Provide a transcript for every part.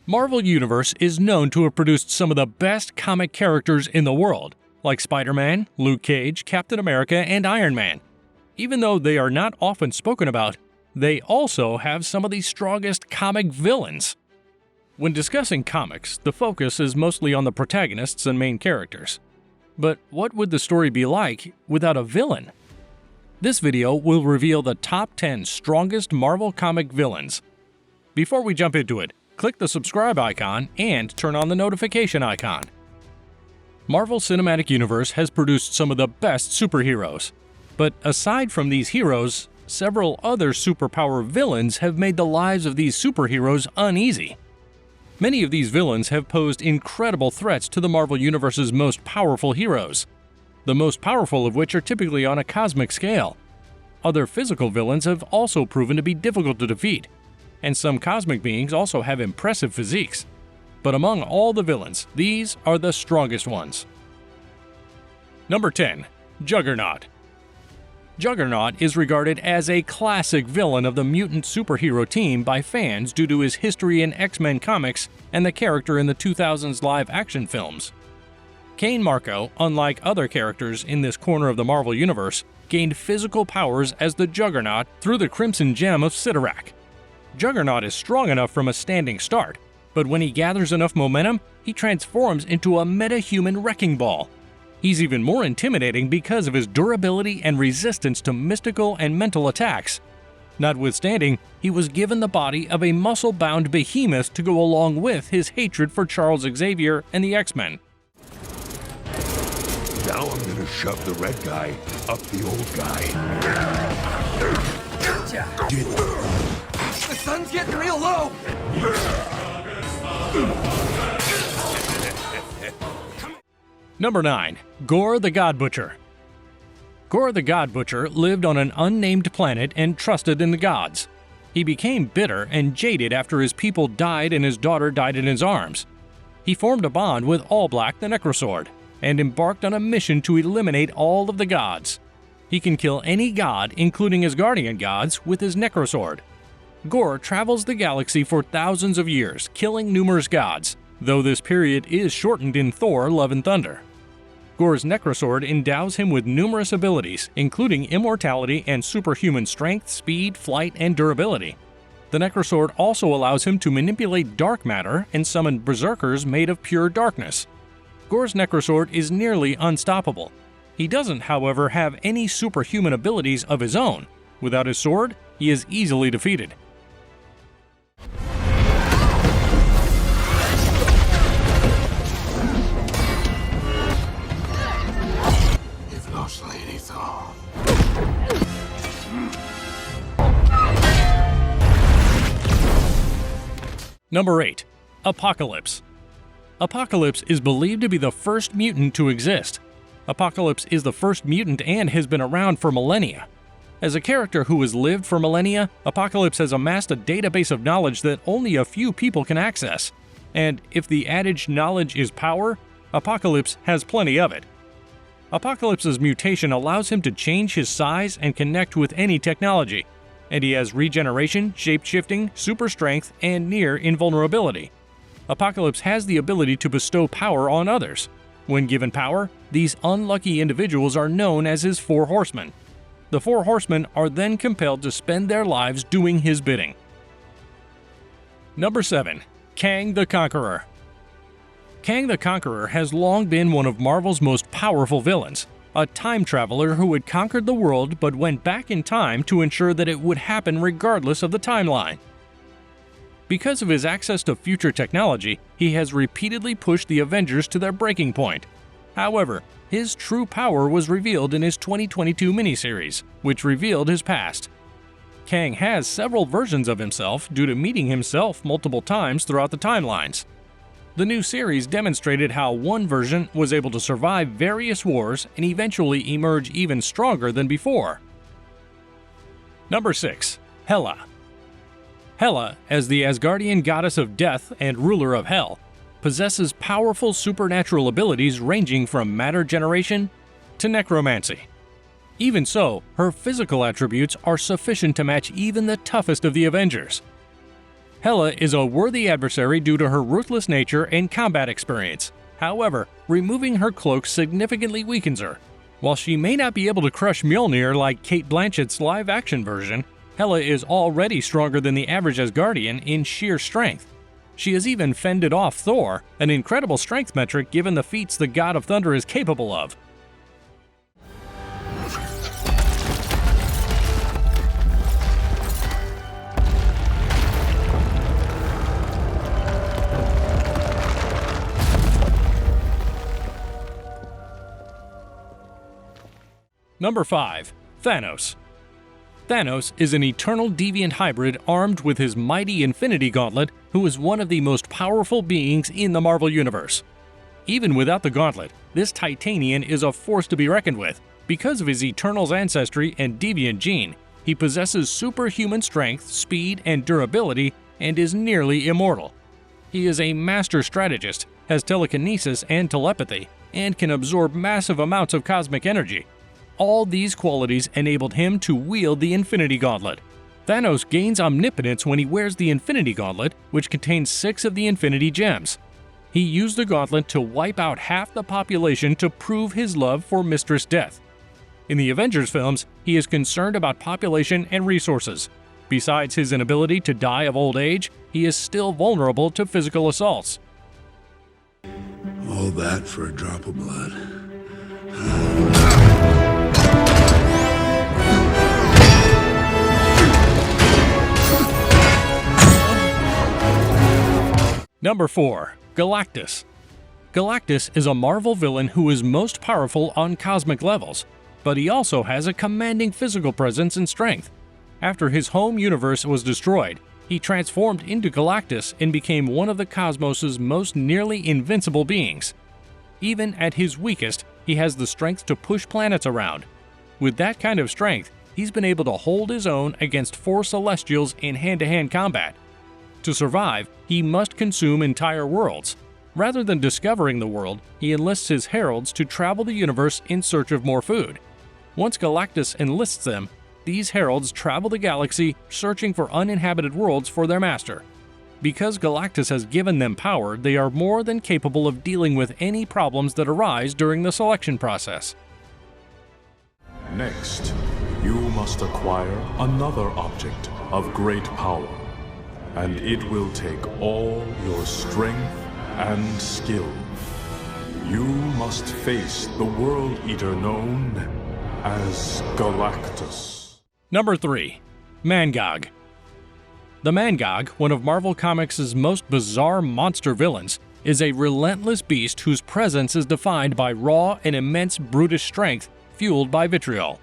Marvel Universe is known to have produced some of the best comic characters in the world, like Spider-Man, Luke Cage, Captain America, and Iron Man. Even though they are not often spoken about, they also have some of the strongest comic villains. When discussing comics, the focus is mostly on the protagonists and main characters. But what would the story be like without a villain? This video will reveal the top 10 strongest Marvel comic villains. Before we jump into it, click the subscribe icon and turn on the notification icon. Marvel Cinematic Universe has produced some of the best superheroes. But aside from these heroes, several other superpower villains have made the lives of these superheroes uneasy. Many of these villains have posed incredible threats to the Marvel Universe's most powerful heroes, the most powerful of which are typically on a cosmic scale. Other physical villains have also proven to be difficult to defeat, and some cosmic beings also have impressive physiques. But among all the villains, these are the strongest ones. Number 10. Juggernaut. Juggernaut is regarded as a classic villain of the mutant superhero team by fans due to his history in X-Men comics and the character in the 2000s live-action films. Cain Marko, unlike other characters in this corner of the Marvel Universe, gained physical powers as the Juggernaut through the Crimson Gem of Cyttorak. Juggernaut is strong enough from a standing start, but when he gathers enough momentum, he transforms into a meta-human wrecking ball. He's even more intimidating because of his durability and resistance to mystical and mental attacks. Notwithstanding, he was given the body of a muscle-bound behemoth to go along with his hatred for Charles Xavier and the X-Men. Now I'm gonna shove the red guy up the old guy. The sun's getting real low! Number 9. Gorr the God Butcher. Gorr the God Butcher lived on an unnamed planet and trusted in the gods. He became bitter and jaded after his people died and his daughter died in his arms. He formed a bond with All Black the Necrosword and embarked on a mission to eliminate all of the gods. He can kill any god, including his guardian gods, with his Necrosword. Gorr travels the galaxy for thousands of years, killing numerous gods, though this period is shortened in Thor: Love and Thunder. Gorr's Necrosword endows him with numerous abilities, including immortality and superhuman strength, speed, flight, and durability. The Necrosword also allows him to manipulate dark matter and summon berserkers made of pure darkness. Gorr's Necrosword is nearly unstoppable. He doesn't, however, have any superhuman abilities of his own. Without his sword, he is easily defeated. You've no slain Thor. Number 8. Apocalypse. Apocalypse is believed to be the first mutant to exist. Apocalypse is the first mutant and has been around for millennia. As a character who has lived for millennia, Apocalypse has amassed a database of knowledge that only a few people can access. And if the adage knowledge is power, Apocalypse has plenty of it. Apocalypse's mutation allows him to change his size and connect with any technology, and he has regeneration, shape-shifting, super strength, and near invulnerability. Apocalypse has the ability to bestow power on others. When given power, these unlucky individuals are known as his Four Horsemen. The Four Horsemen are then compelled to spend their lives doing his bidding. Number 7. Kang the Conqueror. Kang the Conqueror has long been one of Marvel's most powerful villains, a time traveler who had conquered the world but went back in time to ensure that it would happen regardless of the timeline. Because of his access to future technology, he has repeatedly pushed the Avengers to their breaking point. However, his true power was revealed in his 2022 miniseries, which revealed his past. Kang has several versions of himself due to meeting himself multiple times throughout the timelines. The new series demonstrated how one version was able to survive various wars and eventually emerge even stronger than before. Number 6. Hela. Hela, as the Asgardian goddess of death and ruler of Hell, possesses powerful supernatural abilities ranging from matter generation to necromancy. Even so, her physical attributes are sufficient to match even the toughest of the Avengers. Hela is a worthy adversary due to her ruthless nature and combat experience. However, removing her cloak significantly weakens her. While she may not be able to crush Mjolnir like Cate Blanchett's live-action version, Hela is already stronger than the average Asgardian in sheer strength. She has even fended off Thor, an incredible strength metric given the feats the God of Thunder is capable of. Number 5. Thanos. Thanos is an eternal deviant hybrid armed with his mighty Infinity Gauntlet, who is one of the most powerful beings in the Marvel Universe. Even without the gauntlet, this Titanian is a force to be reckoned with. Because of his Eternal's ancestry and deviant gene, he possesses superhuman strength, speed, and durability, and is nearly immortal. He is a master strategist, has telekinesis and telepathy, and can absorb massive amounts of cosmic energy. All these qualities enabled him to wield the Infinity Gauntlet. Thanos gains omnipotence when he wears the Infinity Gauntlet, which contains 6 of the Infinity Gems. He used the gauntlet to wipe out half the population to prove his love for Mistress Death. In the Avengers films, he is concerned about population and resources. Besides his inability to die of old age, he is still vulnerable to physical assaults. All that for a drop of blood. Number 4. Galactus. Galactus is a Marvel villain who is most powerful on cosmic levels, but he also has a commanding physical presence and strength. After his home universe was destroyed, he transformed into Galactus and became one of the cosmos' most nearly invincible beings. Even at his weakest, he has the strength to push planets around. With that kind of strength, he's been able to hold his own against 4 Celestials in hand-to-hand combat. To survive, he must consume entire worlds. Rather than discovering the world, he enlists his heralds to travel the universe in search of more food. Once Galactus enlists them, these heralds travel the galaxy searching for uninhabited worlds for their master. Because Galactus has given them power, they are more than capable of dealing with any problems that arise during the selection process. Next, you must acquire another object of great power, and it will take all your strength and skill. You must face the World Eater known as Galactus. Number 3. Mangog. The Mangog, one of Marvel Comics' most bizarre monster villains, is a relentless beast whose presence is defined by raw and immense brutish strength fueled by vitriol.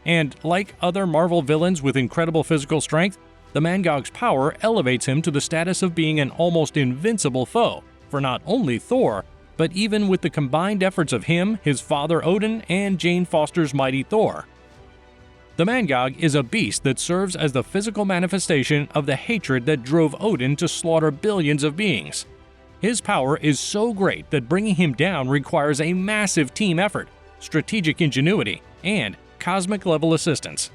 And like other Marvel villains with incredible physical strength, the Mangog's power elevates him to the status of being an almost invincible foe for not only Thor, but even with the combined efforts of him, his father Odin, and Jane Foster's mighty Thor. The Mangog is a beast that serves as the physical manifestation of the hatred that drove Odin to slaughter billions of beings. His power is so great that bringing him down requires a massive team effort, strategic ingenuity, and cosmic-level assistance.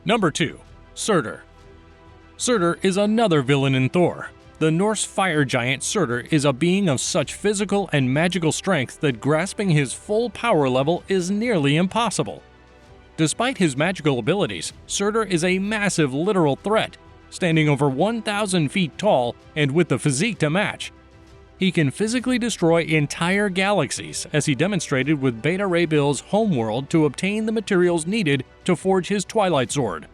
Number 2. Surtur. Surtur is another villain in Thor. The Norse fire giant Surtur is a being of such physical and magical strength that grasping his full power level is nearly impossible. Despite his magical abilities, Surtur is a massive literal threat, standing over 1,000 feet tall and with the physique to match. He can physically destroy entire galaxies, as he demonstrated with Beta Ray Bill's homeworld to obtain the materials needed to forge his Twilight Sword.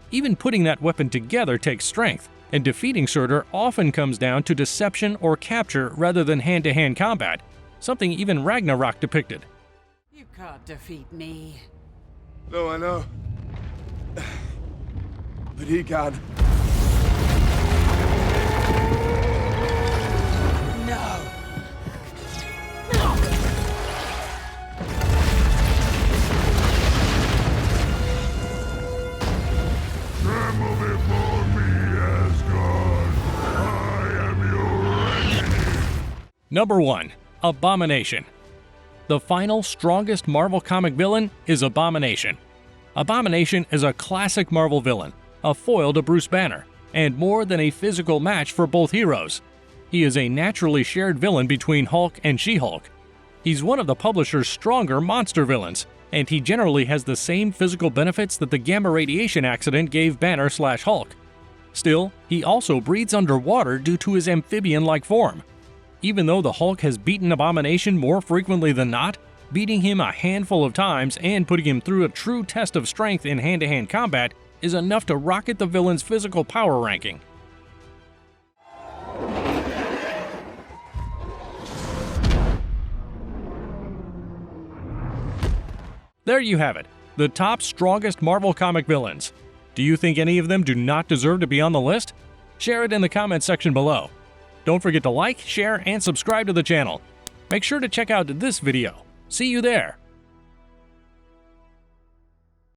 Even putting that weapon together takes strength, and defeating Surtur often comes down to deception or capture rather than hand-to-hand combat, something even Ragnarok depicted. You can't defeat me. No, I know. But he can. No. Tremble before me, Asgard. I am your enemy. Number 1. Abomination. The final, strongest Marvel comic villain is Abomination. Abomination is a classic Marvel villain, a foil to Bruce Banner, and more than a physical match for both heroes. He is a naturally shared villain between Hulk and She-Hulk. He's one of the publisher's stronger monster villains, and he generally has the same physical benefits that the gamma radiation accident gave Banner/Hulk. Still, he also breathes underwater due to his amphibian-like form. Even though the Hulk has beaten Abomination more frequently than not, beating him a handful of times and putting him through a true test of strength in hand-to-hand combat is enough to rocket the villain's physical power ranking. There you have it, the top strongest Marvel comic villains. Do you think any of them do not deserve to be on the list? Share it in the comments section below. Don't forget to like, share, and subscribe to the channel. Make sure to check out this video. See you there!